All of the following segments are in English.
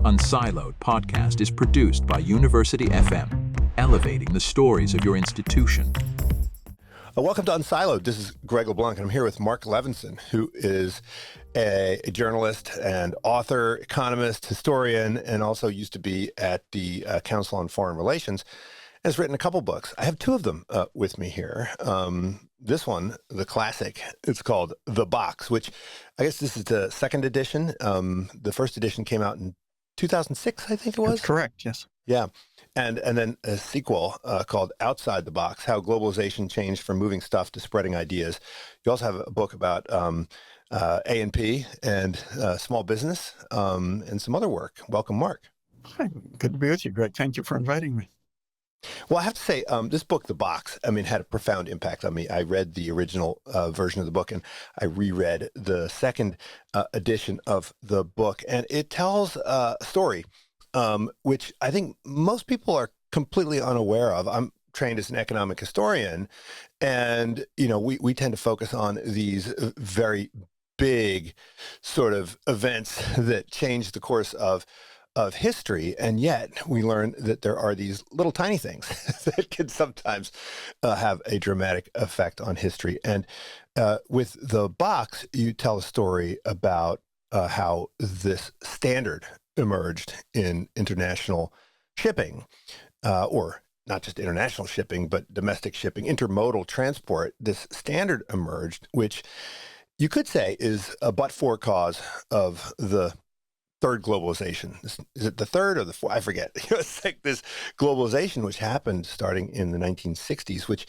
Unsiloed podcast is produced by University FM, elevating the stories of your institution. Welcome to Unsiloed. This is Greg LeBlanc, and I'm here with Marc Levinson, who is a journalist and author, economist, historian, and also used to be at the Council on Foreign Relations, and has written a couple books. I have two of them with me here. This one, the classic, it's called The Box, which I guess this is the second edition. The first edition came out in 2006, I think it was? That's correct, yes. Yeah. And then a sequel called Outside the Box, How Globalization Changed from Moving Stuff to Spreading Ideas. You also have a book about A&P and small business and some other work. Welcome, Marc. Hi, good to be with you, Greg. Thank you for inviting me. Well, I have to say, this book, The Box, had a profound impact on me. I read the original version of the book, and I reread the second edition of the book. And it tells a story which I think most people are completely unaware of. I'm trained as an economic historian, and we tend to focus on these very big sort of events that change the course of history, and yet we learn that there are these little tiny things that can sometimes have a dramatic effect on history. And with The Box, you tell a story about how this standard emerged in international shipping, or not just international shipping, but domestic shipping, intermodal transport. This standard emerged, which you could say is a but-for cause of the third globalization. Is it the third or the fourth? I forget. It's like this globalization which happened starting in the 1960s, which,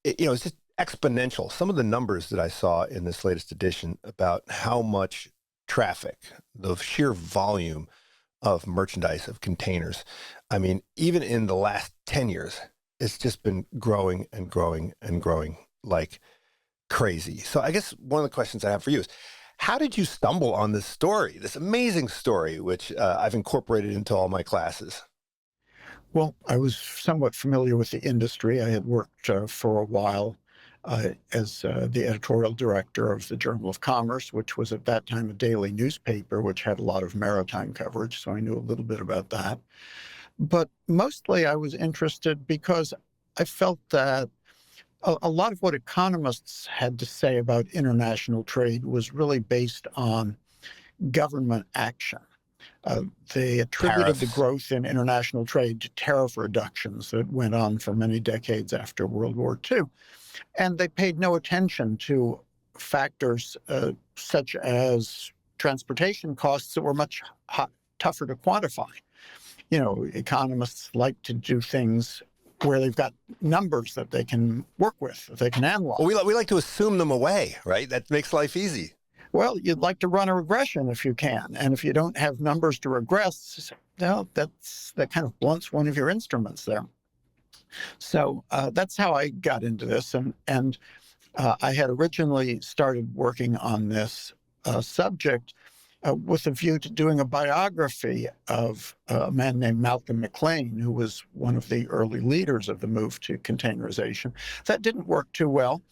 is just exponential. Some of the numbers that I saw in this latest edition about how much traffic, the sheer volume of merchandise, of containers. Even in the last 10 years, it's just been growing and growing and growing like crazy. So I guess one of the questions I have for you is, how did you stumble on this story, this amazing story, which I've incorporated into all my classes? Well, I was somewhat familiar with the industry. I had worked for a while as the editorial director of the Journal of Commerce, which was at that time a daily newspaper, which had a lot of maritime coverage, so I knew a little bit about that. But mostly I was interested because I felt that a lot of what economists had to say about international trade was really based on government action. They attributed the growth in international trade to tariff reductions that went on for many decades after World War II. And they paid no attention to factors such as transportation costs that were much tougher to quantify. Economists like to do things where they've got numbers that they can work with, that they can analyze. Well, we like to assume them away, right? That makes life easy. Well, you'd like to run a regression if you can. And if you don't have numbers to regress, well, that kind of blunts one of your instruments there. So that's how I got into this. And I had originally started working on this subject with a view to doing a biography of a man named Malcolm McLean, who was one of the early leaders of the move to containerization. That didn't work too well,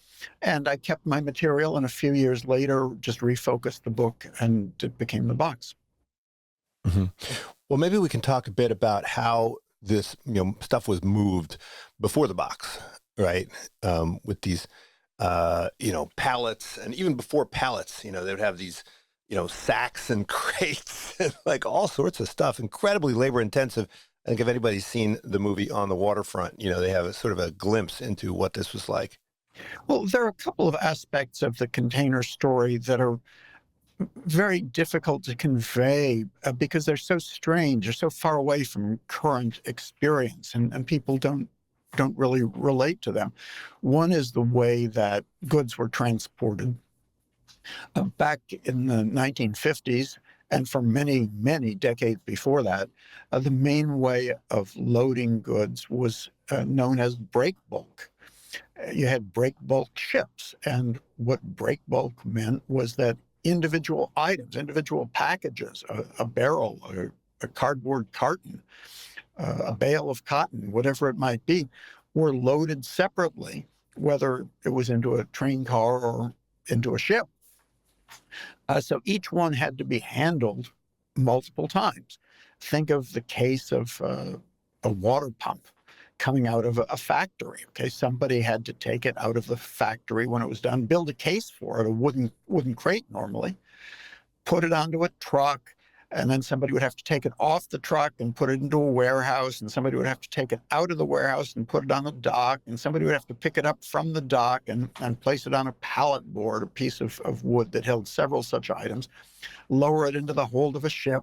and I kept my material, and a few years later just refocused the book, and it became The Box. Mm-hmm. Well, maybe we can talk a bit about how this stuff was moved before The Box, right? With these pallets, and even before pallets, they would have these sacks and crates and like all sorts of stuff, incredibly labor intensive. I think if anybody's seen the movie On the Waterfront, they have a sort of a glimpse into what this was like. Well, there are a couple of aspects of the container story that are very difficult to convey because they're so strange, they're so far away from current experience, and people don't really relate to them. One is the way that goods were transported. Back in the 1950s, and for many, many decades before that, the main way of loading goods was known as break bulk. You had break bulk ships, and what break bulk meant was that individual items, individual packages, a barrel, a cardboard carton, a bale of cotton, whatever it might be, were loaded separately, whether it was into a train car or into a ship. So each one had to be handled multiple times. Think of the case of a water pump coming out of a factory. Okay, somebody had to take it out of the factory when it was done, build a case for it, a wooden crate normally, put it onto a truck, and then somebody would have to take it off the truck and put it into a warehouse, and somebody would have to take it out of the warehouse and put it on the dock, and somebody would have to pick it up from the dock and place it on a pallet board, a piece of wood that held several such items, lower it into the hold of a ship,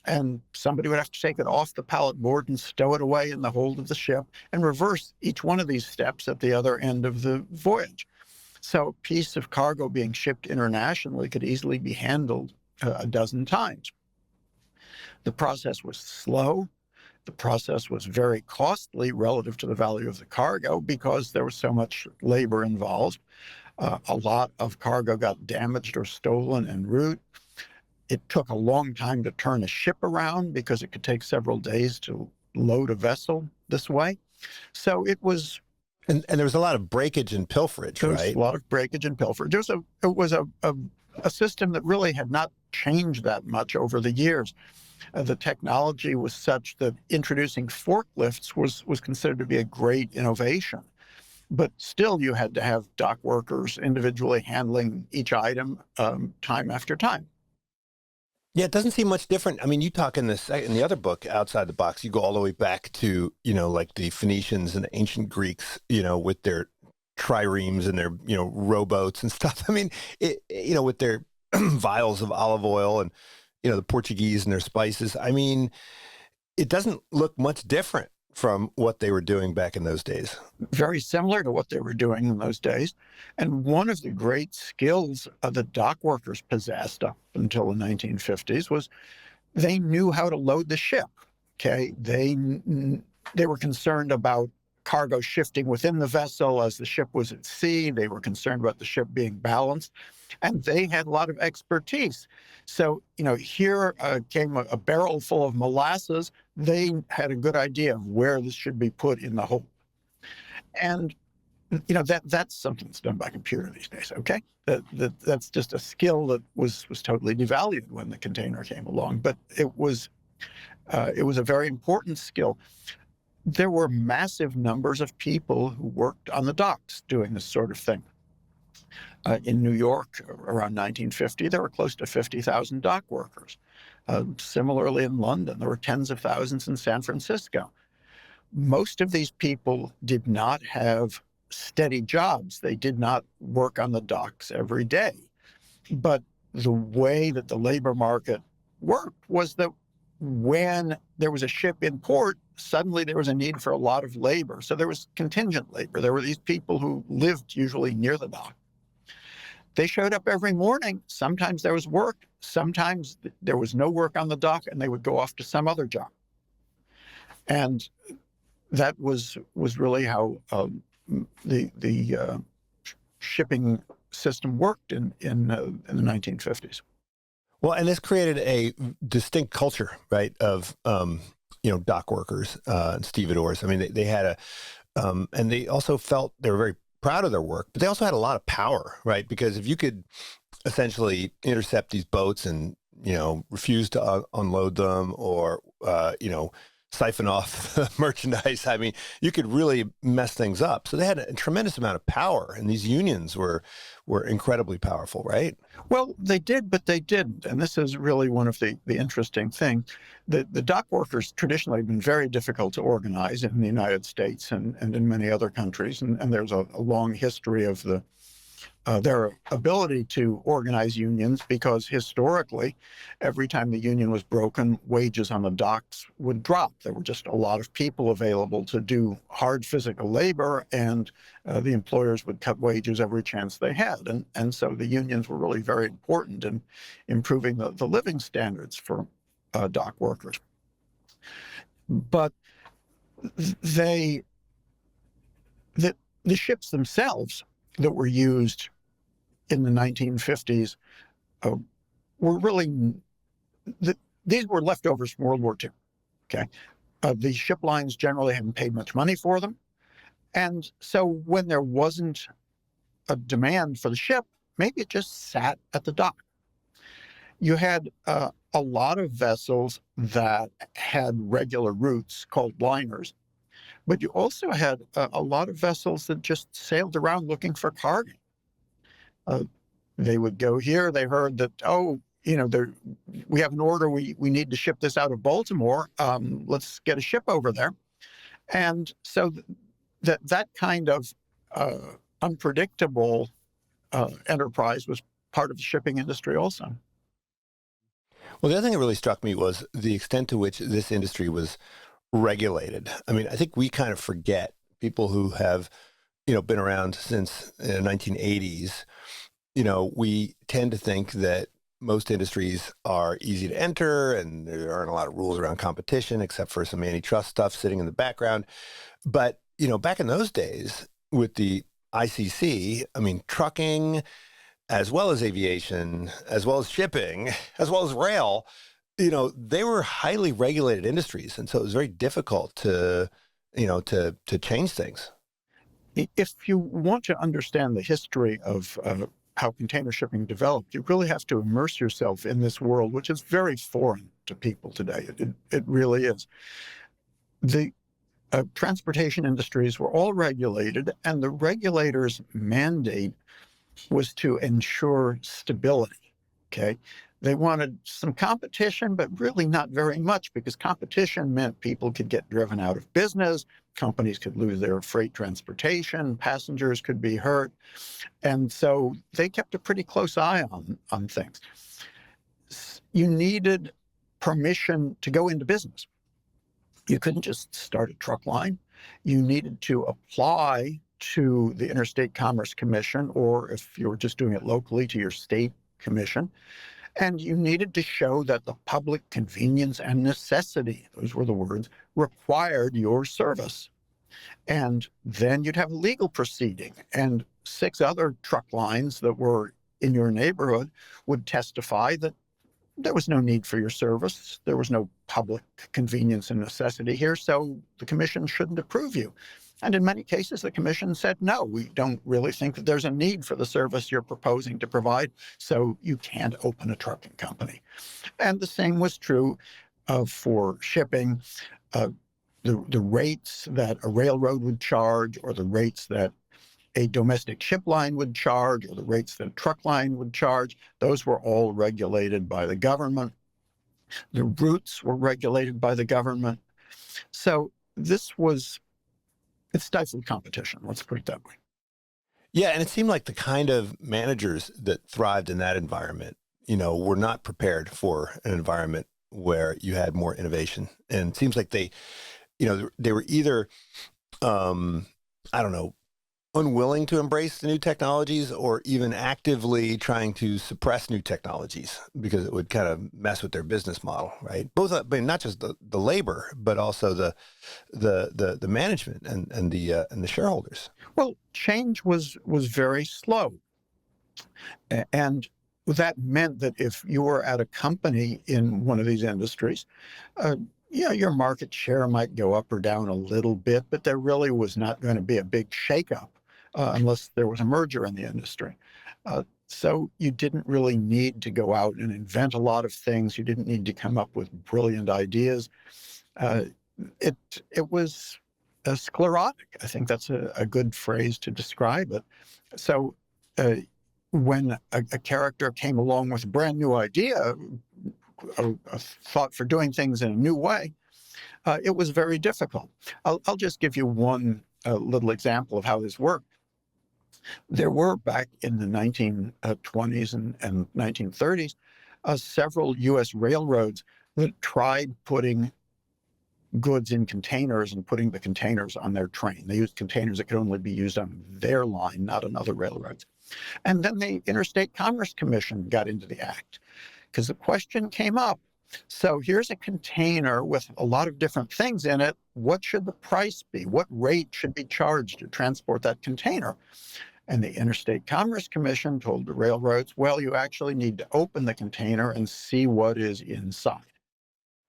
and somebody would have to take it off the pallet board and stow it away in the hold of the ship, and reverse each one of these steps at the other end of the voyage. So a piece of cargo being shipped internationally could easily be handled a dozen times. The process was slow. The process was very costly relative to the value of the cargo because there was so much labor involved. A lot of cargo got damaged or stolen en route. It took a long time to turn a ship around because it could take several days to load a vessel this way. So it was... And there was a lot of breakage and pilferage, there was right? a lot of breakage and pilferage. It was a system that really had not changed that much over the years. The technology was such that introducing forklifts was considered to be a great innovation. But still, you had to have dock workers individually handling each item time after time. Yeah, it doesn't seem much different. I mean, you talk in the other book, Outside the Box, you go all the way back to, like the Phoenicians and the ancient Greeks, with their triremes and their, rowboats and stuff. I mean, with their vials of olive oil and, the Portuguese and their spices. I mean, it doesn't look much different from what they were doing back in those days. Very similar to what they were doing in those days. And one of the great skills that dock workers possessed up until the 1950s was they knew how to load the ship. Okay, they were concerned about cargo shifting within the vessel as the ship was at sea. They were concerned about the ship being balanced, and they had a lot of expertise. So, here came a barrel full of molasses. They had a good idea of where this should be put in the hold. And, that's something that's done by computer these days, okay? That's just a skill that was totally devalued when the container came along, but it was a very important skill. There were massive numbers of people who worked on the docks doing this sort of thing. In New York, around 1950, there were close to 50,000 dock workers. Similarly, in London, there were tens of thousands in San Francisco. Most of these people did not have steady jobs. They did not work on the docks every day. But the way that the labor market worked was that when there was a ship in port, suddenly there was a need for a lot of labor. So there was contingent labor. There were these people who lived usually near the dock. They showed up every morning. Sometimes there was work. Sometimes there was no work on the dock, and they would go off to some other job. And that was really how the shipping system worked in the 1950s. Well, and this created a distinct culture, right, of dock workers and stevedores. I mean, they had and they also felt they were very proud of their work, but they also had a lot of power, right? Because if you could essentially intercept these boats and, refuse to unload them or, siphon off merchandise, I mean, you could really mess things up. So they had a tremendous amount of power, and these unions were incredibly powerful, right? Well, they did, but they didn't. And this is really one of the interesting things. The dock workers traditionally have been very difficult to organize in the United States and in many other countries. And there's a long history of their ability to organize unions because historically, every time the union was broken, wages on the docks would drop. There were just a lot of people available to do hard physical labor, and the employers would cut wages every chance they had. And so the unions were really very important in improving the living standards for dock workers. But the ships themselves that were used in the 1950s were really, these were leftovers from World War II, okay? The ship lines generally hadn't paid much money for them. And so when there wasn't a demand for the ship, maybe it just sat at the dock. You had a a lot of vessels that had regular routes called liners, but you also had a lot of vessels that just sailed around looking for cargo. Uh, they would go here. They heard that, oh, we have an order. We need to ship this out of Baltimore. Let's get a ship over there. And so that kind of unpredictable enterprise was part of the shipping industry also. Well, the other thing that really struck me was the extent to which this industry was regulated. I mean, I think we kind of forget, people who have, been around since the 1980s. We tend to think that most industries are easy to enter and there aren't a lot of rules around competition except for some antitrust stuff sitting in the background. But, back in those days with the ICC, I mean, trucking, as well as aviation, as well as shipping, as well as rail, they were highly regulated industries. And so it was very difficult to change things. If you want to understand the history of how container shipping developed, you really have to immerse yourself in this world, which is very foreign to people today. It really is. The transportation industries were all regulated, and the regulators' mandate was to ensure stability. Okay. They wanted some competition, but really not very much, because competition meant people could get driven out of business, companies could lose their freight transportation, passengers could be hurt. And so they kept a pretty close eye on things. You needed permission to go into business. You couldn't just start a truck line. You needed to apply to the Interstate Commerce Commission, or if you were just doing it locally, to your state commission. And you needed to show that the public convenience and necessity, those were the words, required your service. And then you'd have a legal proceeding, and 6 other truck lines that were in your neighborhood would testify that there was no need for your service. There was no public convenience and necessity here, so the commission shouldn't approve you. And in many cases, the commission said, no, we don't really think that there's a need for the service you're proposing to provide, so you can't open a trucking company. And the same was true for shipping. The rates that a railroad would charge, or the rates that a domestic ship line would charge, or the rates that a truck line would charge, those were all regulated by the government. The routes were regulated by the government. So it stifled competition, let's put it that way. Yeah, and it seemed like the kind of managers that thrived in that environment, were not prepared for an environment where you had more innovation. And it seems like they were either, I don't know, unwilling to embrace the new technologies, or even actively trying to suppress new technologies because it would kind of mess with their business model, right? Both, I mean, not just the labor, but also the management and the shareholders. Well, change was very slow, and that meant that if you were at a company in one of these industries, your market share might go up or down a little bit, but there really was not going to be a big shakeup unless there was a merger in the industry. So you didn't really need to go out and invent a lot of things. You didn't need to come up with brilliant ideas. It was sclerotic. I think that's a good phrase to describe it. So when a character came along with a brand new idea, a thought for doing things in a new way, it was very difficult. I'll just give you one little example of how this worked. There were, back in the 1920s and 1930s, several U.S. railroads that tried putting goods in containers and putting the containers on their train. They used containers that could only be used on their line, not on other railroads. And then the Interstate Commerce Commission got into the act, because the question came up. So here's a container with a lot of different things in it. What should the price be? What rate should be charged to transport that container? And the Interstate Commerce Commission told the railroads, well, you actually need to open the container and see what is inside.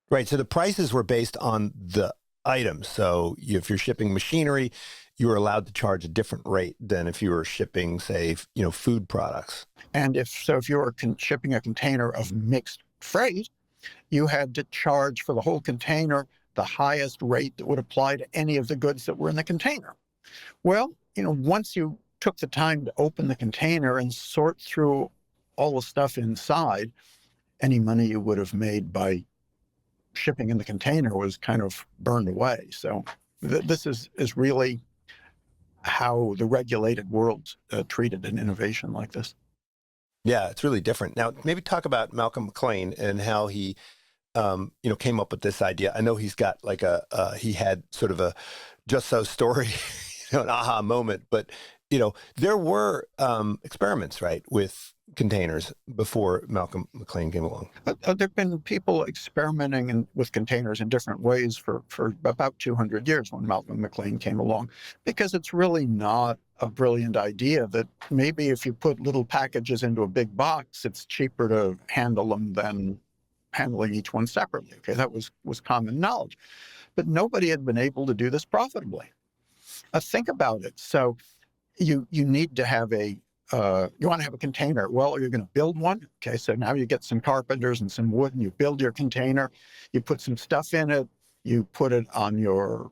Right. So the prices were based on the items. So if you're shipping machinery, you were allowed to charge a different rate than if you were shipping, say, food products. And if you were shipping a container of mixed freight, You had to charge for the whole container the highest rate that would apply to any of the goods that were in the container. Well, once you took the time to open the container and sort through all the stuff inside, any money you would have made by shipping in the container was kind of burned away. So this is really how the regulated world treated an innovation like this. Yeah, it's really different. Now, maybe talk about Malcolm McLean and how he, came up with this idea. I know he's got like he had sort of a just so story, an aha moment, but, there were experiments, right, with containers before Malcolm McLean came along. There have been people experimenting with containers in different ways for about 200 years when Malcolm McLean came along, because it's really not a brilliant idea that maybe if you put little packages into a big box, it's cheaper to handle them than handling each one separately. Okay, that was common knowledge. But nobody had been able to do this profitably. Think about it. So you need to have you want to have a container. Well, you're going to build one. Okay, so now you get some carpenters and some wood and you build your container. You put some stuff in it. You put it on your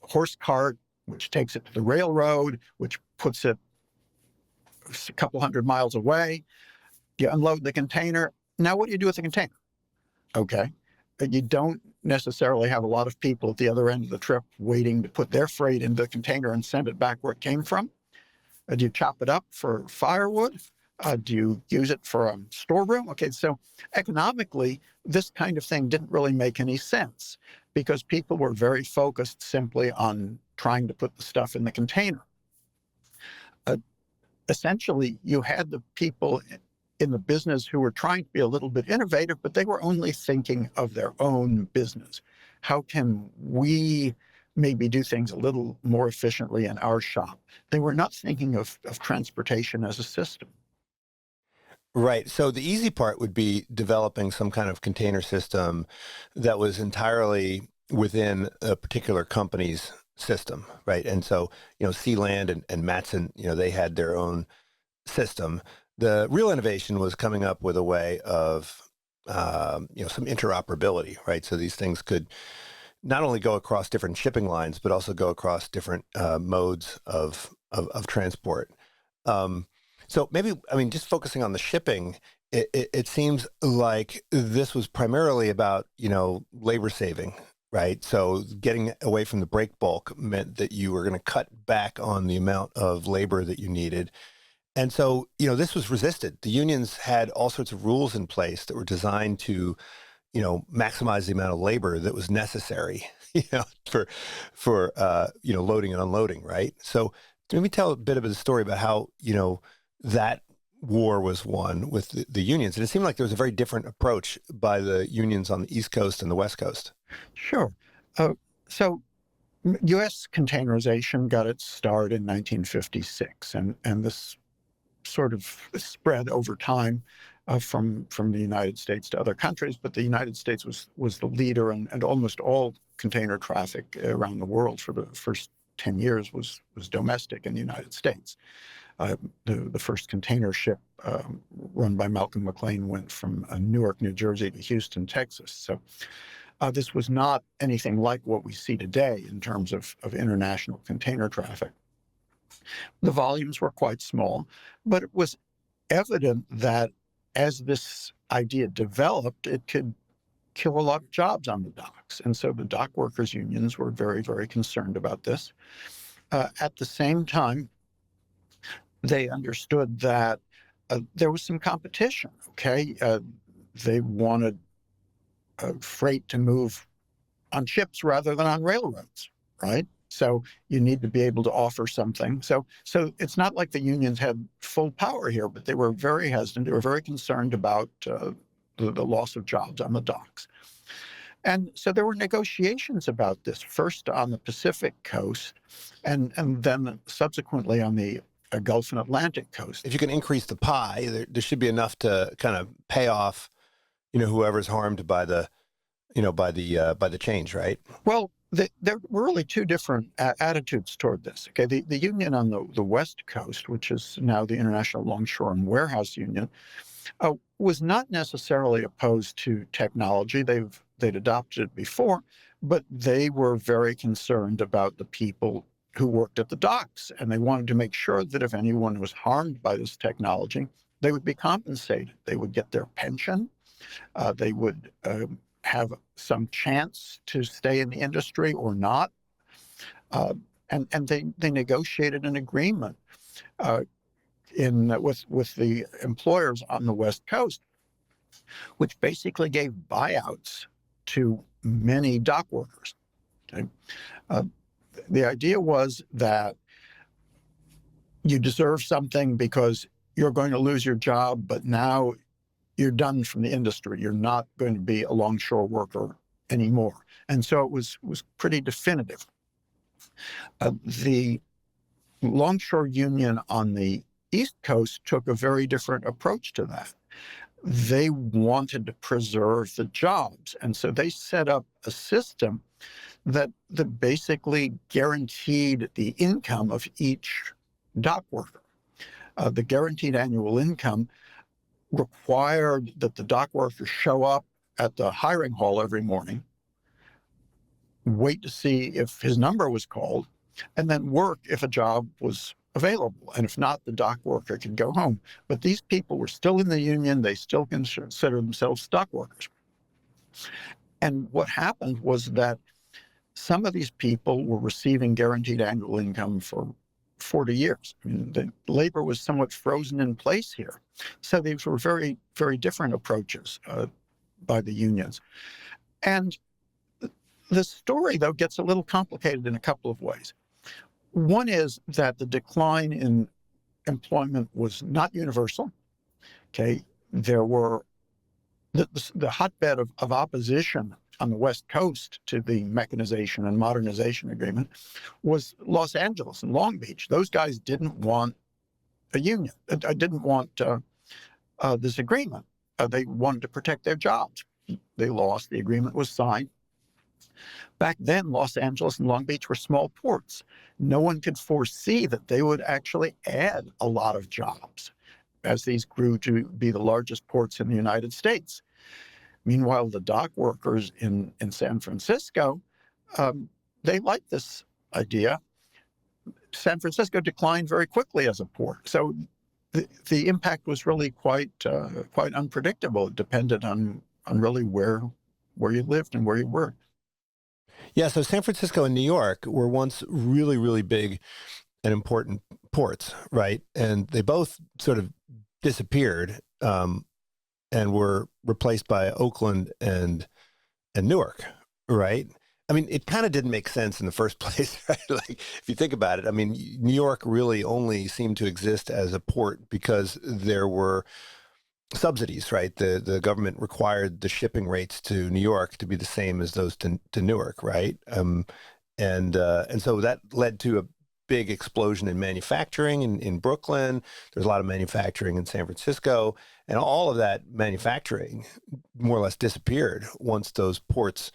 horse cart, which takes it to the railroad, which puts it a couple hundred miles away. You unload the container. Now what do you do with the container? Okay. You don't necessarily have a lot of people at the other end of the trip waiting to put their freight into the container and send it back where it came from. Do you chop it up for firewood? Do you use it for a storeroom? Okay, so economically, this kind of thing didn't really make any sense because people were very focused simply on trying to put the stuff in the container. Essentially, you had the people in the business who were trying to be a little bit innovative, but they were only thinking of their own business. How can we maybe do things a little more efficiently in our shop? They were not thinking of transportation as a system. Right. So the easy part would be developing some kind of container system that was entirely within a particular company's system, right? And so, Sealand and Matson, they had their own system. The real innovation was coming up with a way of, some interoperability, right? So these things could not only go across different shipping lines, but also go across different modes of transport. So maybe, just focusing on the shipping, it seems like this was primarily about, labor saving, right? So getting away from the break bulk meant that you were going to cut back on the amount of labor that you needed. And so, this was resisted. The unions had all sorts of rules in place that were designed to, maximize the amount of labor that was necessary, for loading and unloading, right? So maybe tell a bit of the story about how, that war was won with the unions. And it seemed like there was a very different approach by the unions on the East Coast and the West Coast. Sure. So U.S. containerization got its start in 1956, and this sort of spread over time from the United States to other countries, but the United States was the leader, and almost all container traffic around the world for the first 10 years was domestic in the United States. The first container ship run by Malcolm McLean went from Newark, New Jersey to Houston, Texas. So this was not anything like what we see today in terms of international container traffic. The volumes were quite small, but it was evident that as this idea developed, it could kill a lot of jobs on the docks. And so the dock workers' unions were very, very concerned about this. At the same time, they understood that there was some competition, okay? They wanted freight to move on ships rather than on railroads, right? So you need to be able to offer something. So it's not like the unions had full power here, but they were very hesitant. They were very concerned about the loss of jobs on the docks. And so there were negotiations about this, first on the Pacific coast, and then subsequently on the Gulf and Atlantic coast. If you can increase the pie, there should be enough to kind of pay off, whoever's harmed by the change, right? Well, there were really two different attitudes toward this. Okay, the union on the West Coast, which is now the International Longshore and Warehouse Union, was not necessarily opposed to technology. They'd adopted it before, but they were very concerned about the people who worked at the docks, and they wanted to make sure that if anyone was harmed by this technology, they would be compensated. They would get their pension. They would have some chance to stay in the industry or not. And they negotiated an agreement with the employers on the West Coast, which basically gave buyouts to many dock workers. Okay? The idea was that you deserve something because you're going to lose your job, but now you're done from the industry. You're not going to be a longshore worker anymore. And so it was pretty definitive. The longshore union on the East Coast took a very different approach to that. They wanted to preserve the jobs. And so they set up a system that basically guaranteed the income of each dock worker. The guaranteed annual income required that the dock worker show up at the hiring hall every morning, wait to see if his number was called, and then work if a job was available. And if not, the dock worker could go home. But these people were still in the union. They still consider themselves dock workers. And what happened was that some of these people were receiving guaranteed annual income for 40 years. I mean, the labor was somewhat frozen in place here. So these were very, very different approaches by the unions. And the story, though, gets a little complicated in a couple of ways. One is that the decline in employment was not universal. Okay, there were the hotbed of opposition on the West Coast to the mechanization and modernization agreement was Los Angeles and Long Beach. Those guys didn't want a union. I didn't want this agreement. They wanted to protect their jobs. They lost. The agreement was signed. Back then, Los Angeles and Long Beach were small ports. No one could foresee that they would actually add a lot of jobs as these grew to be the largest ports in the United States. Meanwhile, the dock workers in San Francisco, they liked this idea. San Francisco declined very quickly as a port. So the impact was really quite unpredictable. It depended on really where you lived and where you worked. Yeah, so San Francisco and New York were once really, really big and important ports, right? And they both sort of disappeared and were replaced by Oakland and Newark, right? I mean, it kind of didn't make sense in the first place, right? Like, if you think about it, I mean, New York really only seemed to exist as a port because there were subsidies, right? The government required the shipping rates to New York to be the same as those to Newark, right? And so that led to a big explosion in manufacturing in Brooklyn. There's a lot of manufacturing in San Francisco, and all of that manufacturing more or less disappeared once those ports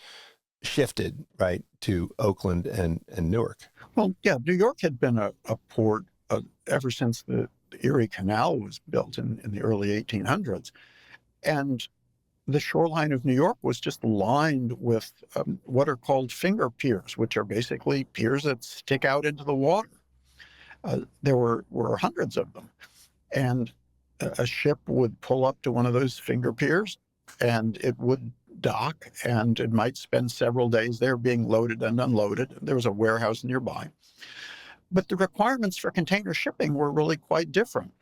shifted, right, to Oakland and Newark. Well, yeah, New York had been a port ever since the Erie Canal was built in the early 1800s. And the shoreline of New York was just lined with what are called finger piers, which are basically piers that stick out into the water. There were hundreds of them. And a ship would pull up to one of those finger piers, and it would dock, and it might spend several days there being loaded and unloaded. There was a warehouse nearby. But the requirements for container shipping were really quite different.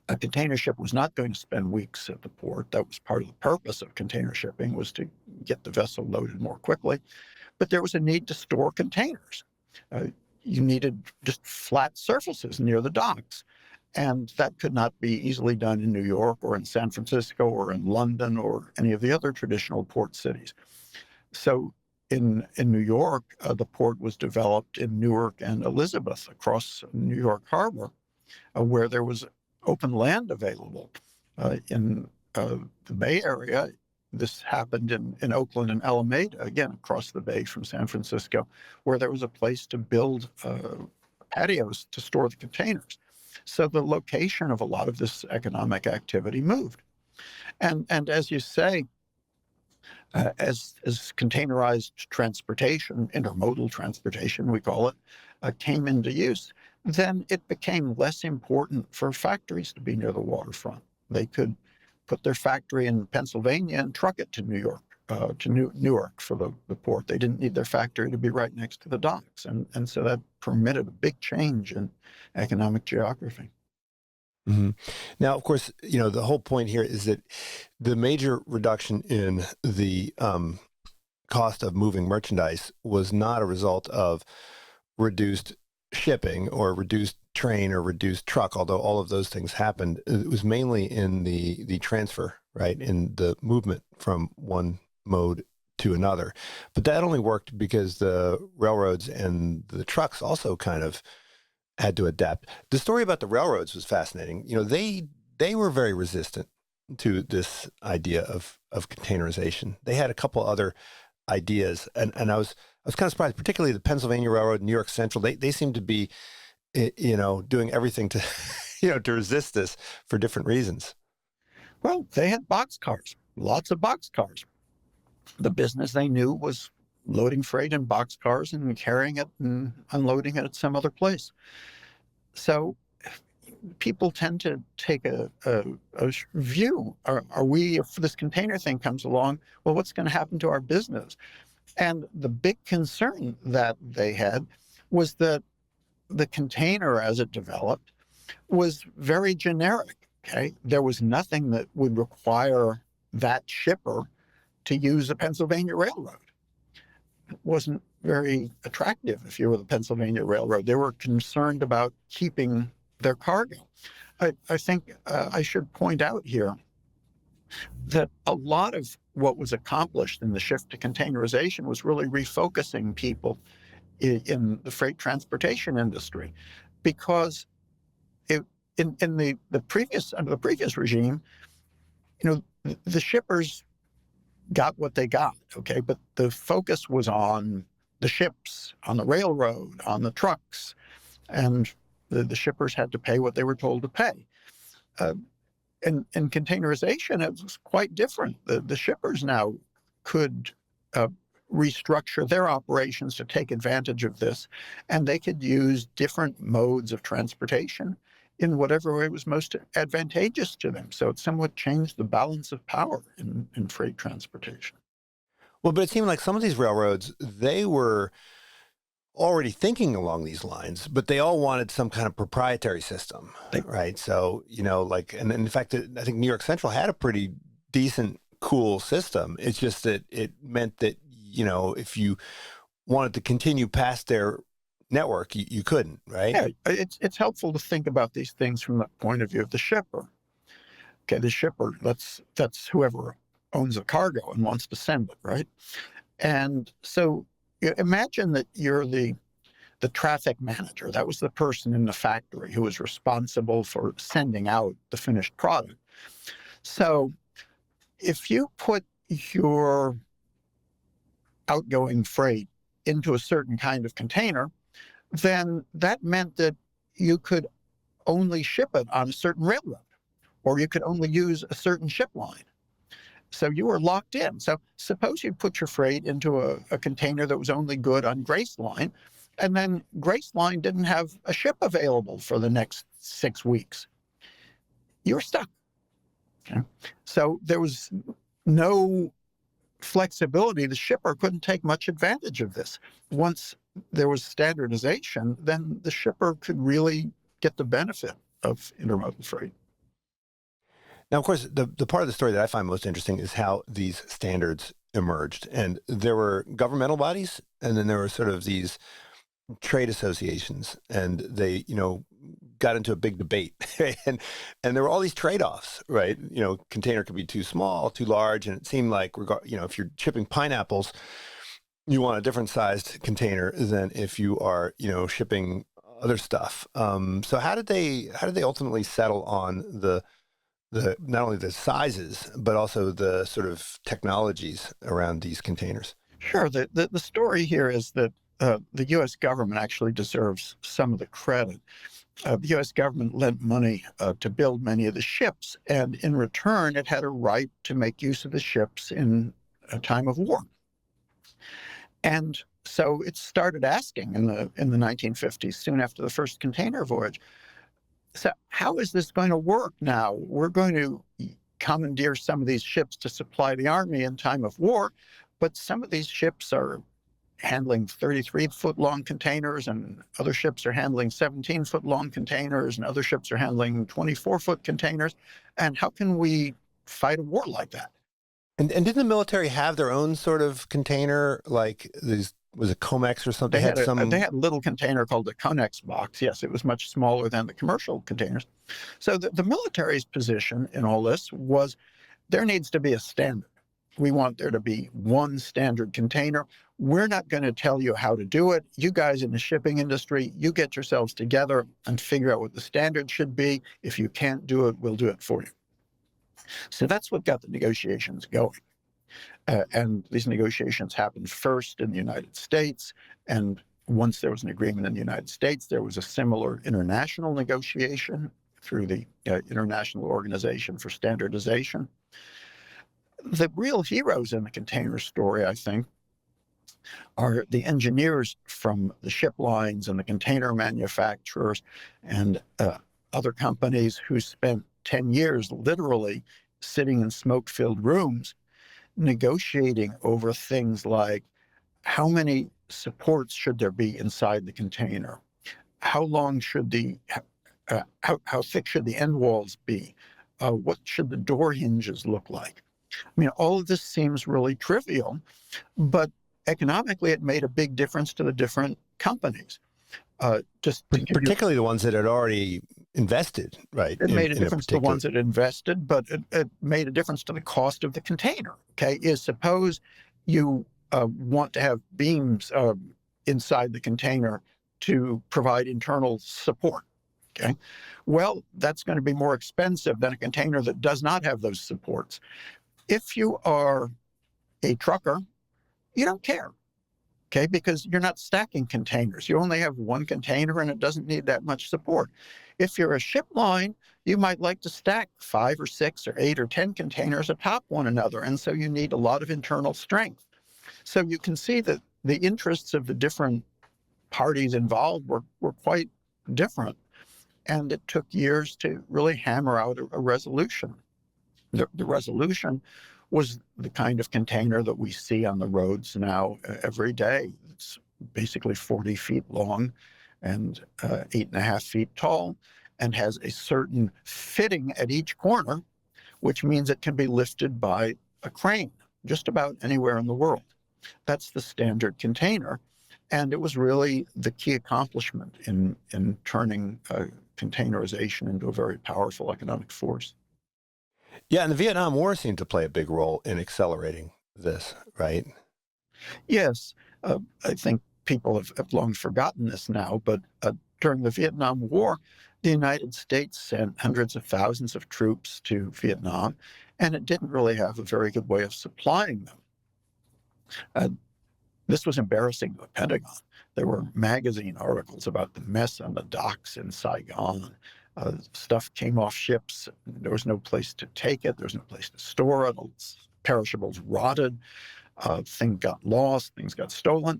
A container ship was not going to spend weeks at the port. That was part of the purpose of container shipping, was to get the vessel loaded more quickly. But there was a need to store containers. You needed just flat surfaces near the docks. And that could not be easily done in New York or in San Francisco or in London or any of the other traditional port cities. So in New York, the port was developed in Newark and Elizabeth across New York Harbor, where there was open land available. In the Bay Area, this happened in Oakland and Alameda, again, across the bay from San Francisco, where there was a place to build patios to store the containers. So the location of a lot of this economic activity moved. And as you say, as containerized transportation, intermodal transportation, we call it, came into use, then it became less important for factories to be near the waterfront. They could put their factory in Pennsylvania and truck it to New York, Newark for the port. They didn't need their factory to be right next to the docks. And so that permitted a big change in economic geography. Hmm. Now, of course, the whole point here is that the major reduction in the cost of moving merchandise was not a result of reduced shipping or reduced train or reduced truck, although all of those things happened. It was mainly in the transfer, right, in the movement from one mode to another. But that only worked because the railroads and the trucks also kind of had to adapt. The story about the railroads was fascinating. They were very resistant to this idea of containerization. They had a couple other ideas, and I was kind of surprised, particularly the Pennsylvania Railroad, New York Central. They seem to be, doing everything to, to resist this for different reasons. Well, they had boxcars, lots of boxcars. The business they knew was loading freight in boxcars and carrying it and unloading it at some other place. So people tend to take a view. Are we, if this container thing comes along, well, what's going to happen to our business? And the big concern that they had was that the container as it developed was very generic. Okay. There was nothing that would require that shipper to use the Pennsylvania Railroad. It wasn't very attractive if you were the Pennsylvania Railroad. They were concerned about keeping their cargo. I think I should point out here that a lot of what was accomplished in the shift to containerization was really refocusing people in the freight transportation industry, because it, in the previous under the previous regime, the shippers got what they got, okay, but the focus was on the ships, on the railroad, on the trucks, and the shippers had to pay what they were told to pay. In containerization, it was quite different. The shippers now could restructure their operations to take advantage of this, and they could use different modes of transportation in whatever way was most advantageous to them. So it somewhat changed the balance of power in freight transportation. Well, but it seemed like some of these railroads, they were already thinking along these lines, but they all wanted some kind of proprietary system, right? So, and in fact, I think New York Central had a pretty decent, cool system. It's just that it meant that, if you wanted to continue past their network, you couldn't, right? Yeah, it's helpful to think about these things from the point of view of the shipper. Okay, the shipper, that's whoever owns a cargo and wants to send it, right? And so imagine that you're the traffic manager. That was the person in the factory who was responsible for sending out the finished product. So if you put your outgoing freight into a certain kind of container, then that meant that you could only ship it on a certain railroad, or you could only use a certain ship line. So you were locked in. So suppose you put your freight into a container that was only good on Grace Line, and then Grace Line didn't have a ship available for the next 6 weeks. You were stuck. Okay? So there was no flexibility. The shipper couldn't take much advantage of this. Once there was standardization, then the shipper could really get the benefit of intermodal freight. Now, of course, the part of the story that I find most interesting is how these standards emerged. And there were governmental bodies, and then there were sort of these trade associations, and they, got into a big debate. and there were all these trade-offs, right? Container could be too small, too large, and it seemed like, if you're shipping pineapples, you want a different sized container than if you are, shipping other stuff. So how did they ultimately settle on the not only the sizes, but also the sort of technologies around these containers? Sure. The story here is that the U.S. government actually deserves some of the credit. The U.S. government lent money to build many of the ships, and in return, it had a right to make use of the ships in a time of war. And so it started asking in the 1950s, soon after the first container voyage, so how is this going to work now? We're going to commandeer some of these ships to supply the army in time of war, but some of these ships are handling 33-foot-long containers, and other ships are handling 17-foot-long containers, and other ships are handling 24-foot containers. And how can we fight a war like that? And didn't the military have their own sort of container, like these, was it Comex or something? They had a little container called the Conex box. Yes, it was much smaller than the commercial containers. So the military's position in all this was there needs to be a standard. We want there to be one standard container. We're not going to tell you how to do it. You guys in the shipping industry, you get yourselves together and figure out what the standard should be. If you can't do it, we'll do it for you. So that's what got the negotiations going. And these negotiations happened first in the United States. And once there was an agreement in the United States, there was a similar international negotiation through the International Organization for Standardization. The real heroes in the container story, I think, are the engineers from the ship lines and the container manufacturers and other companies who spent 10 years literally sitting in smoke-filled rooms negotiating over things like how many supports should there be inside the container? How long should how thick should the end walls be? What should the door hinges look like? I mean, all of this seems really trivial, but economically, it made a big difference to the different companies. Particularly the ones that had already invested, right? It made a difference to the ones that invested, but it made a difference to the cost of the container. Okay, suppose you want to have beams inside the container to provide internal support. Okay, well, that's going to be more expensive than a container that does not have those supports. If you are a trucker, you don't care, okay, because you're not stacking containers. You only have one container and it doesn't need that much support. If you're a ship line, you might like to stack 5 or 6 or 8 or 10 containers atop one another, and so you need a lot of internal strength. So you can see that the interests of the different parties involved were quite different, and it took years to really hammer out a resolution. The resolution was the kind of container that we see on the roads now every day. It's basically 40 feet long and 8.5 feet tall, and has a certain fitting at each corner, which means it can be lifted by a crane just about anywhere in the world. That's the standard container. And it was really the key accomplishment in turning containerization into a very powerful economic force. Yeah, and the Vietnam War seemed to play a big role in accelerating this, right? Yes, I think people have long forgotten this now, but during the Vietnam War, the United States sent hundreds of thousands of troops to Vietnam, and it didn't really have a very good way of supplying them. This was embarrassing to the Pentagon. There were magazine articles about the mess on the docks in Saigon. Stuff came off ships. There was no place to take it. There was no place to store it. Perishables rotted. Things got lost. Things got stolen.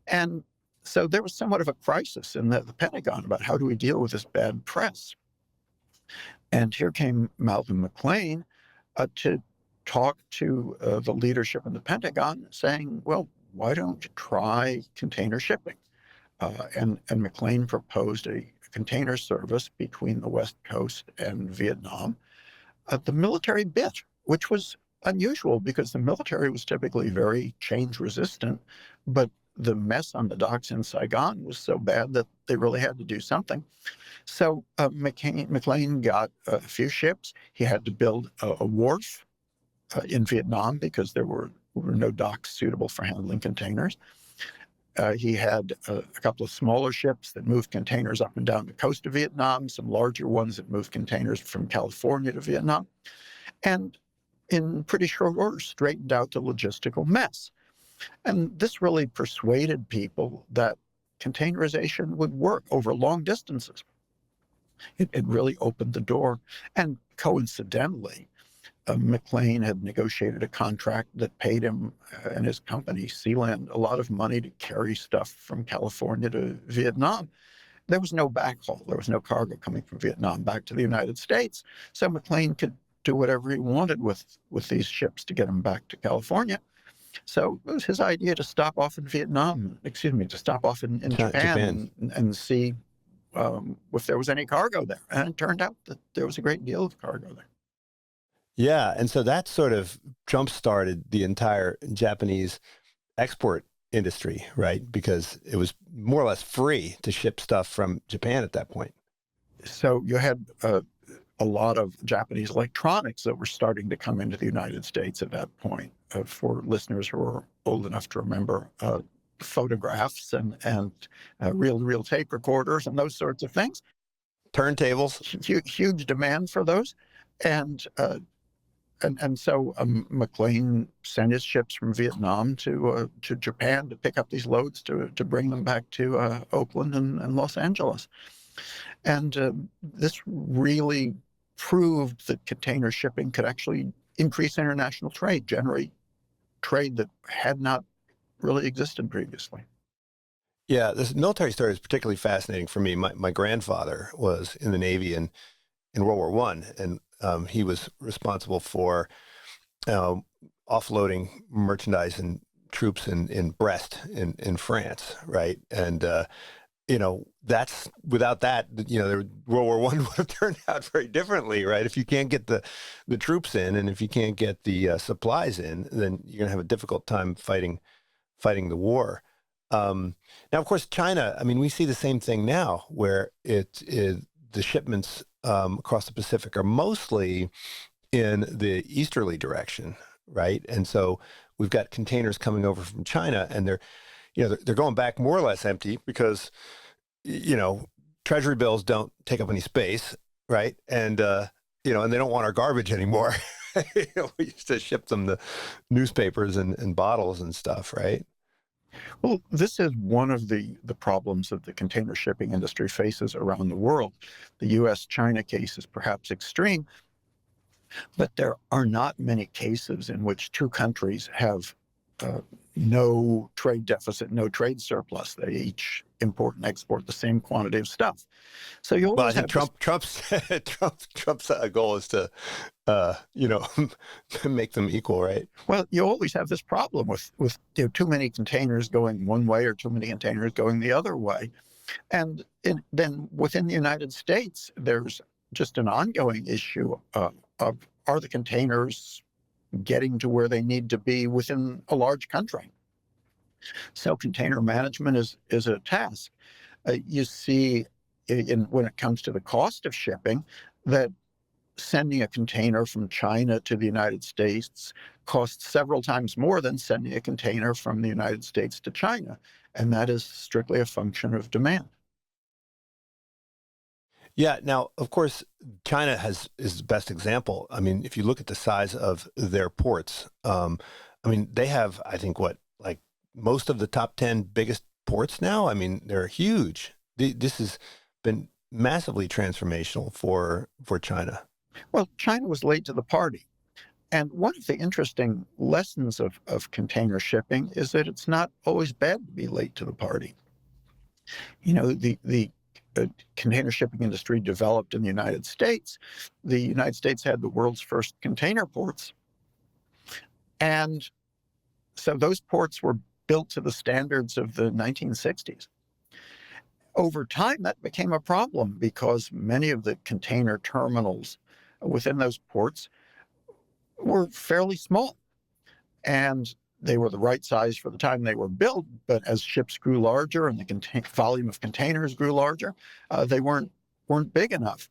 And so there was somewhat of a crisis in the Pentagon about how do we deal with this bad press. And here came Malcolm McLean to talk to the leadership in the Pentagon saying, well, why don't you try container shipping? And McLean proposed a container service between the West Coast and Vietnam. The military bit, which was unusual because the military was typically very change resistant, but the mess on the docks in Saigon was so bad that they really had to do something. So McLean got a few ships. He had to build a wharf in Vietnam because there were no docks suitable for handling containers. He had a couple of smaller ships that moved containers up and down the coast of Vietnam, some larger ones that moved containers from California to Vietnam, and in pretty short order straightened out the logistical mess. And this really persuaded people that containerization would work over long distances. It really opened the door. And coincidentally, McLean had negotiated a contract that paid him and his company, Sealand, a lot of money to carry stuff from California to Vietnam. There was no backhaul. There was no cargo coming from Vietnam back to the United States. So McLean could do whatever he wanted with these ships to get them back to California. So it was his idea to stop off in Vietnam, excuse me, to stop off in Japan. Japan and see if there was any cargo there. And it turned out that there was a great deal of cargo there. Yeah, and so that sort of jump-started the entire Japanese export industry, right? Because it was more or less free to ship stuff from Japan at that point. So you had a lot of Japanese electronics that were starting to come into the United States at that point. For listeners who are old enough to remember, photographs and reel-to-reel tape recorders and those sorts of things. Turntables. Huge demand for those. And so McLean sent his ships from Vietnam to Japan to pick up these loads to bring them back to Oakland and Los Angeles. And this really proved that container shipping could actually increase international trade, generate trade that had not really existed previously. Yeah, this military story is particularly fascinating for me. My grandfather was in the Navy in World War I, and he was responsible for offloading merchandise and troops in Brest in France, right? And that's without that, World War I would have turned out very differently, right? If you can't get the troops in, and if you can't get the supplies in, then you're gonna have a difficult time fighting the war. Now, of course, China. I mean, we see the same thing now, where the shipments across the Pacific are mostly in the easterly direction, right? And so we've got containers coming over from China, and they're going back more or less empty because treasury bills don't take up any space, right? And and they don't want our garbage anymore. We used to ship them the newspapers and bottles and stuff, right? Well, this is one of the problems that the container shipping industry faces around the world. The U.S.-China case is perhaps extreme, but there are not many cases in which two countries have no trade deficit, no trade surplus. They each import and export the same quantity of stuff. So you Well, I always think have Trump's goal is to, make them equal, right? you always have this problem with too many containers going one way or too many containers going the other way. And then within the United States, there's just an ongoing issue of are the containers getting to where they need to be within a large country? So container management is a task. You see, when it comes to the cost of shipping, that sending a container from China to the United States costs several times more than sending a container from the United States to China. And that is strictly a function of demand. Yeah. Now, of course, China is the best example. I mean, if you look at the size of their ports, I mean, they have, I think, like most of the top 10 biggest ports now. I mean, they're huge. This has been massively transformational for China. Well, China was late to the party. And one of the interesting lessons of container shipping is that it's not always bad to be late to the party. The container shipping industry developed in the United States. The United States had the world's first container ports. And so those ports were built to the standards of the 1960s. Over time, that became a problem because many of the container terminals within those ports were fairly small. And they were the right size for the time they were built, but as ships grew larger and the volume of containers grew larger, they weren't big enough.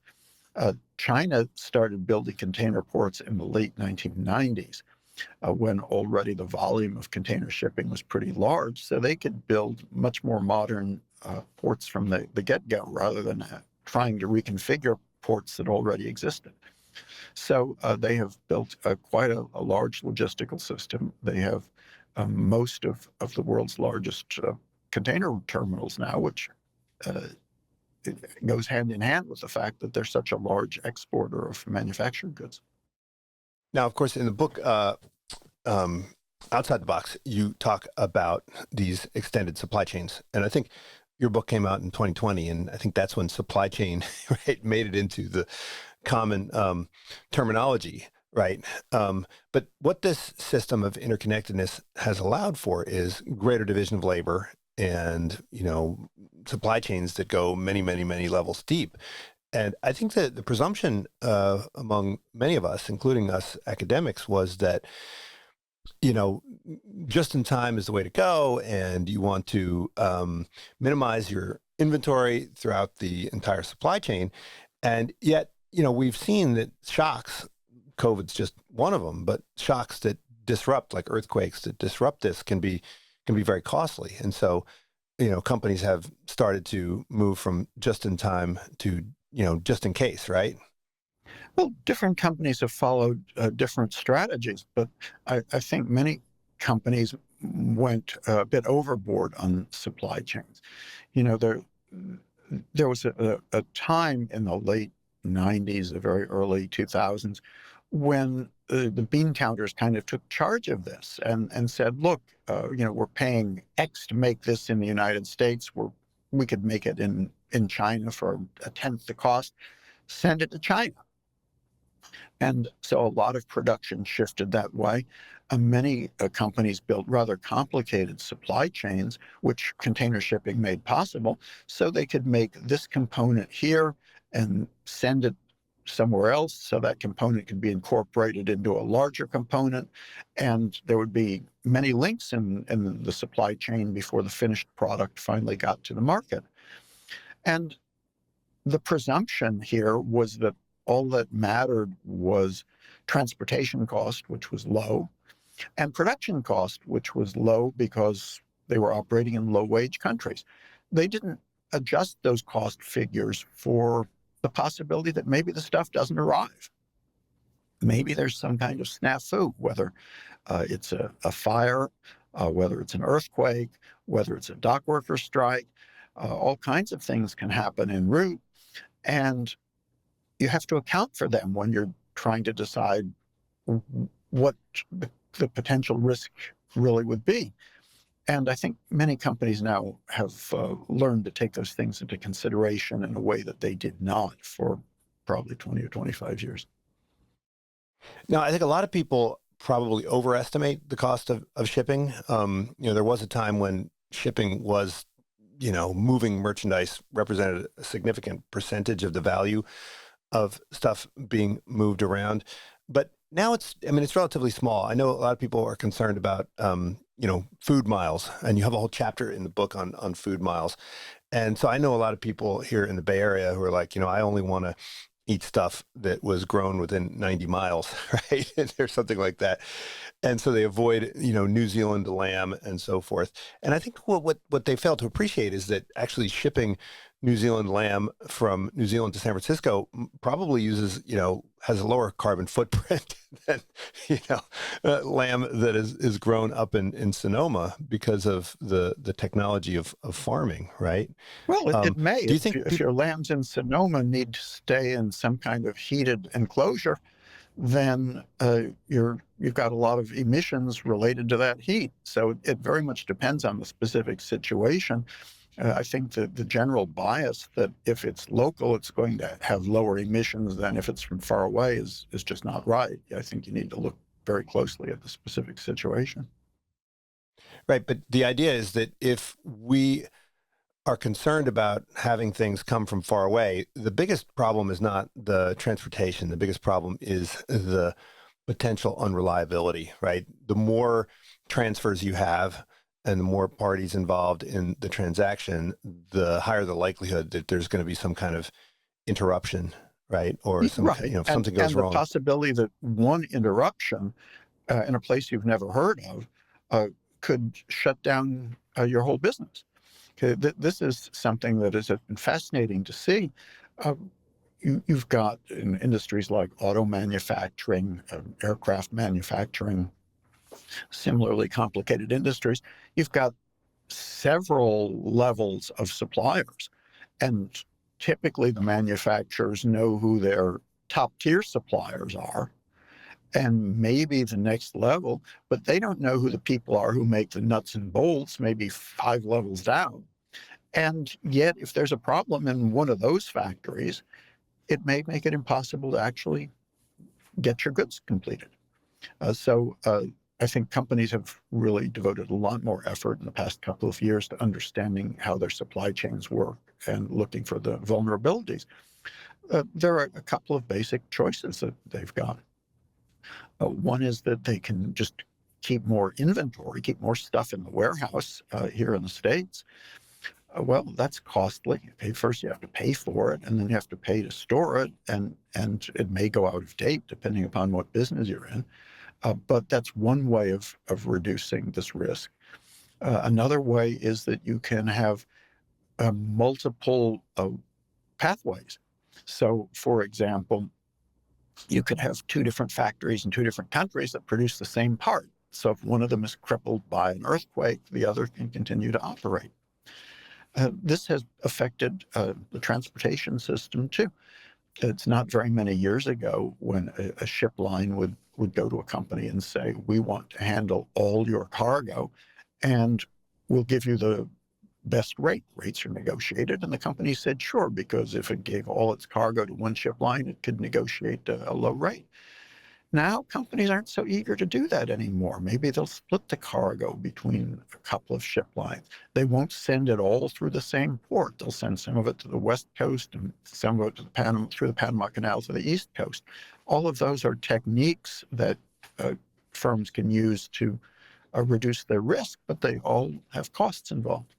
China started building container ports in the late 1990s, when already the volume of container shipping was pretty large, so they could build much more modern ports from the get-go rather than trying to reconfigure ports that already existed. So they have built quite a large logistical system. They have most of the world's largest container terminals now, which it goes hand in hand with the fact that they're such a large exporter of manufactured goods. Now, of course, in the book, um, Outside the Box, you talk about these extended supply chains. And I think your book came out in 2020, and I think that's when supply chain right, made it into the common terminology, right? But what this system of interconnectedness has allowed for is greater division of labor and, supply chains that go many, many, many levels deep. And I think that the presumption among many of us, including us academics, was that, you know, just in time is the way to go, and you want to minimize your inventory throughout the entire supply chain. And yet, we've seen that shocks, COVID's just one of them, but shocks that disrupt, like earthquakes that disrupt this, can be very costly. And so, companies have started to move from just in time to, just in case, right? Well, different companies have followed different strategies, but I think many companies went a bit overboard on supply chains. You know, there was a time in the late 90s, the very early 2000s, when the bean counters kind of took charge of this and said, look, we're paying X to make this in the United States. We could make it in China for a tenth the cost. Send it to China. And so a lot of production shifted that way. Many companies built rather complicated supply chains, which container shipping made possible, so they could make this component here and send it somewhere else so that component could be incorporated into a larger component. And there would be many links in the supply chain before the finished product finally got to the market. And the presumption here was that all that mattered was transportation cost, which was low, and production cost, which was low because they were operating in low-wage countries. They didn't adjust those cost figures for the possibility that maybe the stuff doesn't arrive. Maybe there's some kind of snafu, whether it's a fire, whether it's an earthquake, whether it's a dock worker strike. All kinds of things can happen en route, and you have to account for them when you're trying to decide what the potential risk really would be. And I think many companies now have learned to take those things into consideration in a way that they did not for probably 20 or 25 years. Now, I think a lot of people probably overestimate the cost of shipping. There was a time when shipping was, moving merchandise represented a significant percentage of the value of stuff being moved around. But now it's relatively small. I know a lot of people are concerned about, food miles, and you have a whole chapter in the book on food miles. And so I know a lot of people here in the Bay Area who are like, I only want to eat stuff that was grown within 90 miles, right? Or something like that. And so they avoid, New Zealand lamb and so forth. And I think what they fail to appreciate is that actually shipping New Zealand lamb from New Zealand to San Francisco probably uses, has a lower carbon footprint than, lamb that is grown up in Sonoma because of the technology of farming, right? Well, it may. Do you think If your lambs in Sonoma need to stay in some kind of heated enclosure, then you've got a lot of emissions related to that heat. So it very much depends on the specific situation. I think that the general bias that if it's local, it's going to have lower emissions than if it's from far away is just not right. I think you need to look very closely at the specific situation. right, but the idea is that if we are concerned about having things come from far away, the biggest problem is not the transportation. The biggest problem is the potential unreliability, right? The more transfers you have and the more parties involved in the transaction, the higher the likelihood that there's going to be some kind of interruption, right? Or some, Right. if something goes And the wrong. possibility that one interruption in a place you've never heard of could shut down your whole business. Okay, this is something that has been fascinating to see. Uh, you've got in industries like auto manufacturing, aircraft manufacturing, similarly complicated industries, you've got several levels of suppliers. And typically the manufacturers know who their top tier suppliers are and maybe the next level, but they don't know who the people are who make the nuts and bolts, maybe 5 levels down. And yet, if there's a problem in one of those factories, it may make it impossible to actually get your goods completed. So I think companies have really devoted a lot more effort in the past couple of years to understanding how their supply chains work and looking for the vulnerabilities. There are a couple of basic choices that they've got. One is that they can just keep more inventory, keep more stuff in the warehouse here in the States. Well, that's costly. First, you have to pay for it, and then you have to pay to store it, and it may go out of date depending upon what business you're in. But that's one way of reducing this risk. Another way is that you can have multiple pathways. So, for example, you could have 2 different factories in 2 different countries that produce the same part. So if one of them is crippled by an earthquake, the other can continue to operate. This has affected the transportation system too. It's not very many years ago when a ship line would go to a company and say, we want to handle all your cargo and we'll give you the best rate. Rates are negotiated. And the company said, sure, because if it gave all its cargo to one ship line, it could negotiate a low rate. Now, companies aren't so eager to do that anymore. Maybe they'll split the cargo between a couple of ship lines. They won't send it all through the same port. They'll send some of it to the West Coast and some of it to through the Panama Canal to the East Coast. All of those are techniques that firms can use to reduce their risk, but they all have costs involved.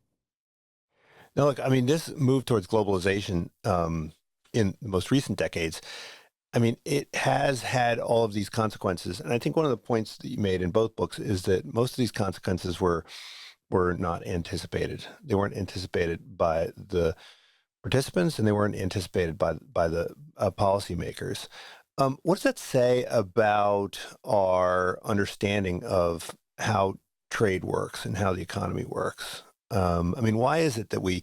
Now, look, I mean, this move towards globalization in the most recent decades, I mean, it has had all of these consequences. And I think one of the points that you made in both books is that most of these consequences were not anticipated. They weren't anticipated by the participants, and they weren't anticipated by the policymakers. What does that say about our understanding of how trade works and how the economy works? I mean, why is it that we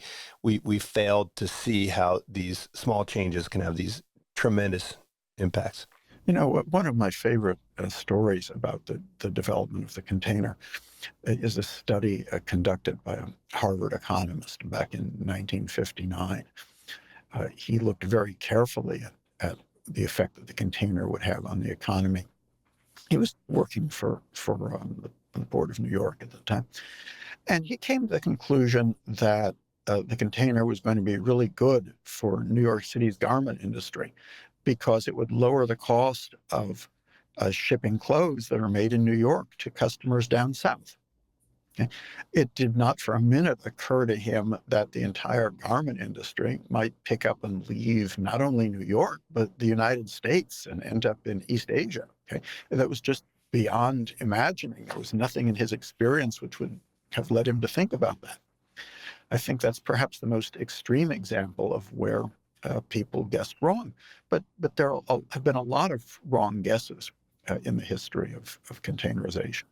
failed to see how these small changes can have these tremendous impacts? You know, one of my favorite stories about the development of the container is a study conducted by a Harvard economist back in 1959. He looked very carefully at the effect that the container would have on the economy. He was working for the Port of New York at the time. And he came to the conclusion that the container was going to be really good for New York City's garment industry because it would lower the cost of shipping clothes that are made in New York to customers down south. Okay? It did not for a minute occur to him that the entire garment industry might pick up and leave not only New York, but the United States and end up in East Asia. Okay? And that was just beyond imagining. There was nothing in his experience which would have led him to think about that. I think that's perhaps the most extreme example of where people guessed wrong. But there have been a lot of wrong guesses in the history of containerization.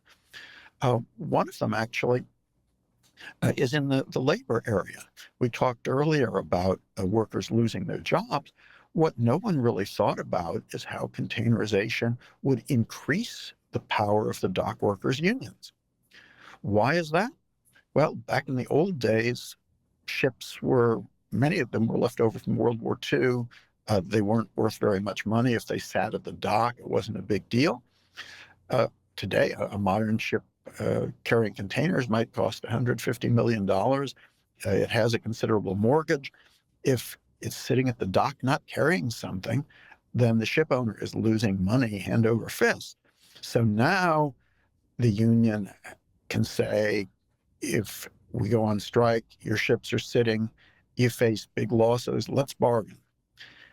One of them actually is in the labor area. We talked earlier about workers losing their jobs. What no one really thought about is how containerization would increase the power of the dock workers' unions. Why is that? Well, back in the old days, many of them were left over from World War II. They weren't worth very much money. If they sat at the dock, it wasn't a big deal. Today, a modern ship carrying containers might cost $150 million. It has a considerable mortgage. If it's sitting at the dock not carrying something, then the ship owner is losing money hand over fist. So now the union can say, if we go on strike, your ships are sitting, you face big losses, let's bargain.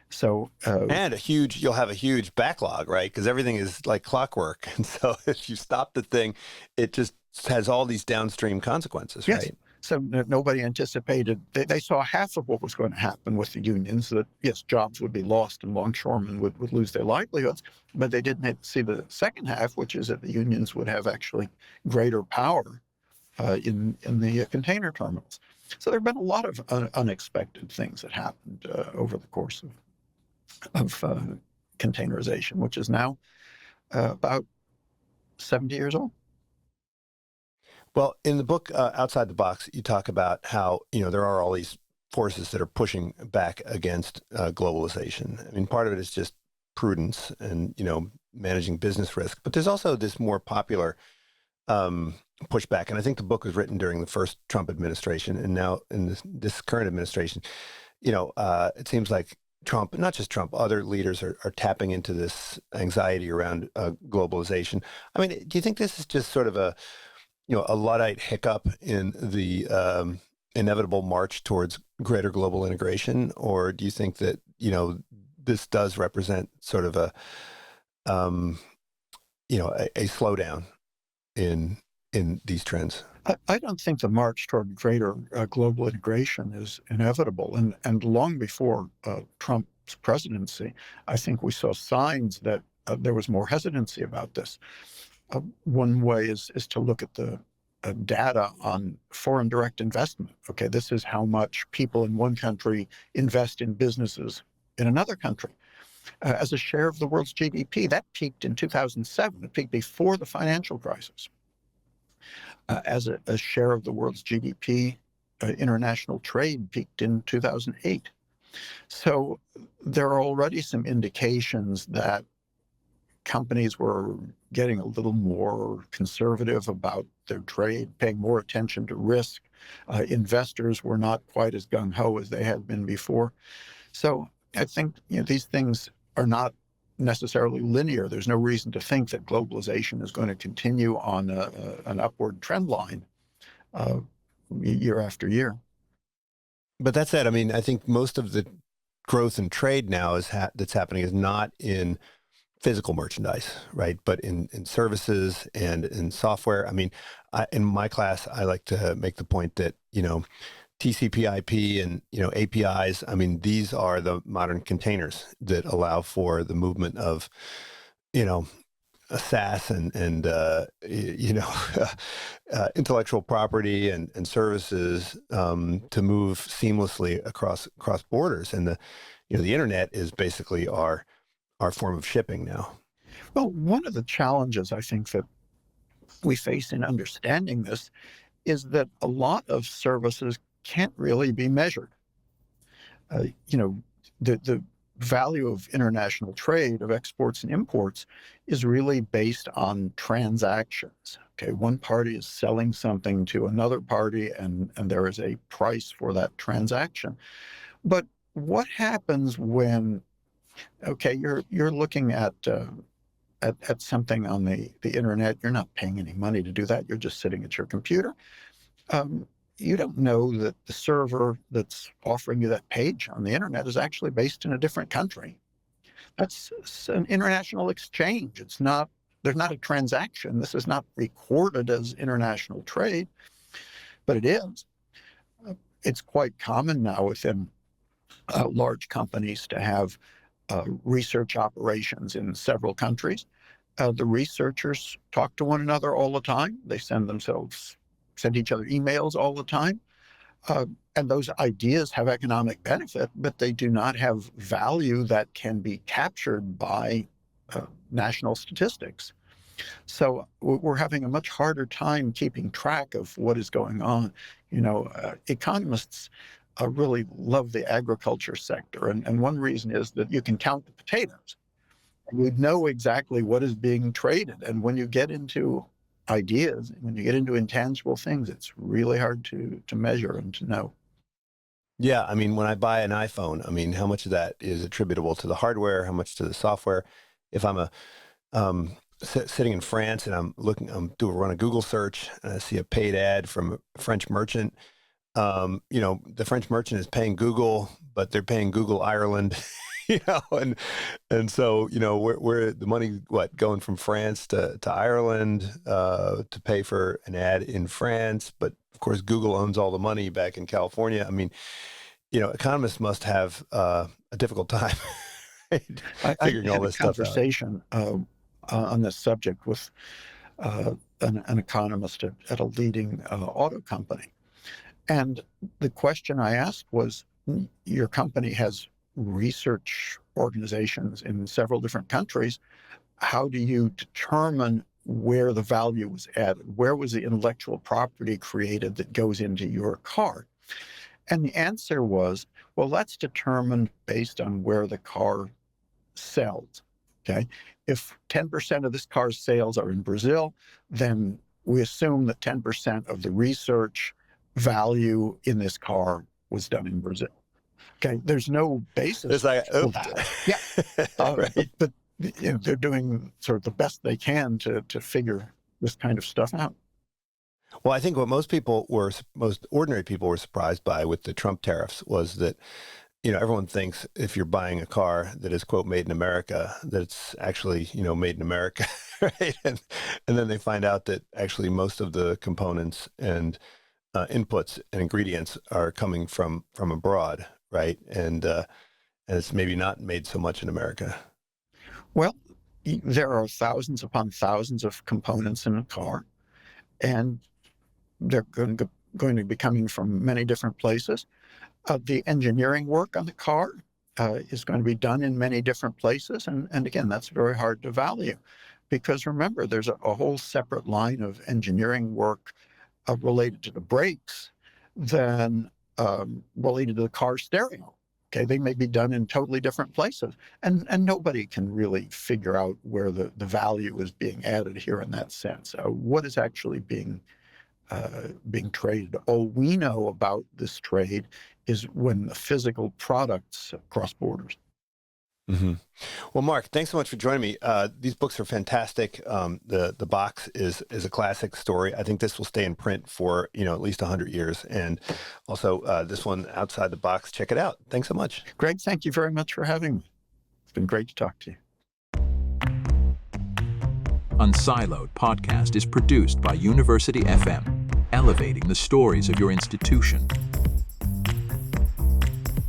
So And you'll have a huge backlog, right? Because everything is like clockwork. And so if you stop the thing, it just has all these downstream consequences, yes. right? So nobody anticipated, they saw half of what was going to happen with the unions, that yes, jobs would be lost and longshoremen would lose their livelihoods, but they didn't see the second half, which is that the unions would have actually greater power in the container terminals. So there have been a lot of unexpected things that happened over the course of containerization, which is now about 70 years old. Well, in the book Outside the Box, you talk about how, there are all these forces that are pushing back against globalization. I mean, part of it is just prudence and, managing business risk. But there's also this more popular pushback. And I think the book was written during the first Trump administration. And now in this current administration, it seems like Trump, not just Trump, other leaders are tapping into this anxiety around globalization. I mean, do you think this is just sort of a Luddite hiccup in the inevitable march towards greater global integration, or do you think that this does represent sort of a slowdown in these trends? I don't think the march toward greater global integration is inevitable. And long before Trump's presidency, I think we saw signs that there was more hesitancy about this. One way is to look at the data on foreign direct investment. Okay, this is how much people in one country invest in businesses in another country. As a share of the world's GDP, that peaked in 2007. It peaked before the financial crisis. As a share of the world's GDP, international trade peaked in 2008. So there are already some indications that companies were getting a little more conservative about their trade, paying more attention to risk. Investors were not quite as gung-ho as they had been before. So I think these things are not necessarily linear. There's no reason to think that globalization is going to continue on an upward trend line year after year. But that said, I mean, I think most of the growth in trade now that's happening is not in physical merchandise, right? But in services and in software. I mean, in my class, I like to make the point that, TCP/IP and, APIs, I mean, these are the modern containers that allow for the movement of, a SaaS and intellectual property and services to move seamlessly across borders. And the internet is basically our form of shipping now. Well, one of the challenges I think that we face in understanding this is that a lot of services can't really be measured. The value of international trade, of exports and imports, is really based on transactions. Okay, one party is selling something to another party, and there is a price for that transaction. But what happens when, okay, you're looking at something on the internet? You're not paying any money to do that. You're just sitting at your computer. You don't know that the server that's offering you that page on the internet is actually based in a different country. That's an international exchange. There's not a transaction. This is not recorded as international trade, but it is. It's quite common now within large companies to have research operations in several countries. The researchers talk to one another all the time. They send each other emails all the time. And those ideas have economic benefit, but they do not have value that can be captured by national statistics. So we're having a much harder time keeping track of what is going on. Economists really love the agriculture sector. And one reason is that you can count the potatoes. You know exactly what is being traded. And when you get into ideas, when you get into intangible things, it's really hard to measure and to know. Yeah, I mean, when I buy an iPhone, I mean, how much of that is attributable to the hardware? How much to the software? If I'm sitting in France and I'm run a Google search and I see a paid ad from a French merchant, the French merchant is paying Google, but they're paying Google Ireland. And so, where the money, going from France to Ireland to pay for an ad in France, but of course, Google owns all the money back in California. I mean, economists must have a difficult time figuring all this stuff out. I had a conversation on this subject with an economist at a leading auto company. And the question I asked was, your company has research organizations in several different countries. How do you determine where the value was added? Where was the intellectual property created that goes into your car? And the answer was, well, that's determined based on where the car sells. Okay. If 10% of this car's sales are in Brazil, then we assume that 10% of the research value in this car was done in Brazil. Okay. There's no basis It's like, for oops. that. Yeah. Right. But they're doing sort of the best they can to figure this kind of stuff out. Well, I think what most ordinary people were surprised by with the Trump tariffs was that, everyone thinks if you're buying a car that is, quote, made in America, that it's actually, made in America, right? And then they find out that actually most of the components and inputs and ingredients are coming from abroad, right? And it's maybe not made so much in America. Well, there are thousands upon thousands of components in a car, and they're going to be coming from many different places. The engineering work on the car is going to be done in many different places. And again, that's very hard to value because remember, there's a whole separate line of engineering work related to the brakes than related to the car stereo. Okay, they may be done in totally different places. And nobody can really figure out where the value is being added here in that sense. What is actually being traded? All we know about this trade is when the physical products cross borders. Mm-hmm. Well, Marc, thanks so much for joining me. These books are fantastic. The box is a classic story. I think this will stay in print for at least 100 years. And also this one, Outside the Box, check it out. Thanks so much. Greg, thank you very much for having me. It's been great to talk to you. Unsiloed podcast is produced by University FM, elevating the stories of your institution.